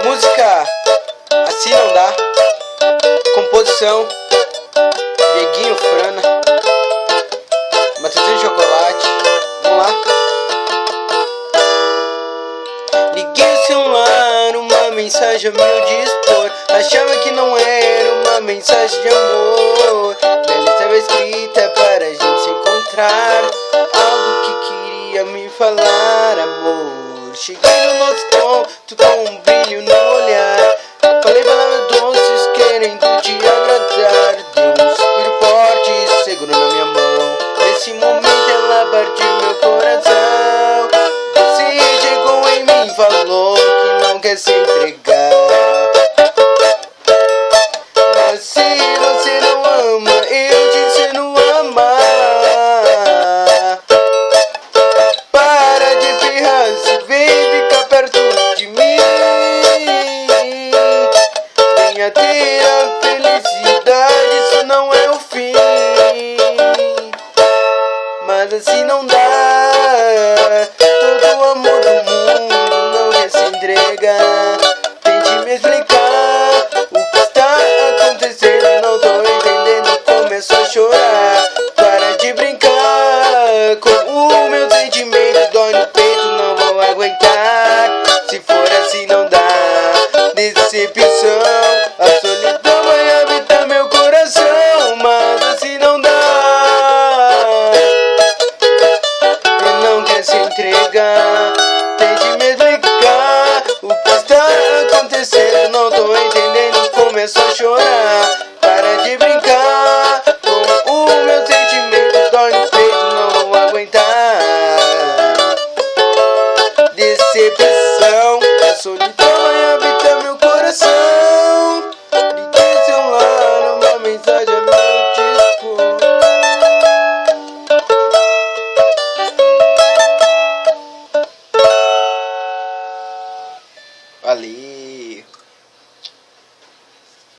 Música Assim Não Dá. Composição Dieguinho Frana. Batatinha de chocolate. Vamos lá. Liguei o celular, uma mensagem a meu dispor. Achava que não era uma mensagem de amor. Nela estava escrita para a gente se encontrar, algo que queria me falar, amor. Cheguei no nosso ponto com um brilho no olhar. Falei palavras doces querendo te agradar. Deu um suspiro forte, segurou na minha mão. Nesse momento ela partiu meu coração. Você chegou em mim, falou que não quer se entregar. Mas se você não ama, eu te ensino a amar. Para de pirraça, vem ficar perto de mim. Venha ter a felicidade, isso não é o fim. Mas assim não dá. Todo o amor do mundo não quer se entregar. Tente me explicar o que está acontecendo, não tô entendendo. Começo a chorar. Para de brincar com o meu sentimento. Dói no peito, não vou aguentar. Se for assim não dá. Decepção, a solidão vai habitar meu coração. Mas assim não dá. Ele não quer se entregar. Tente me explicar o que está acontecendo, não tô entendendo. Começo a chorar. Para de brincar com o meu sentimento. Dói no peito, não vou aguentar. Decepção, a solidão vai habitar meu coração. Liguei celular, uma mensagem a meu dispor. Valeu.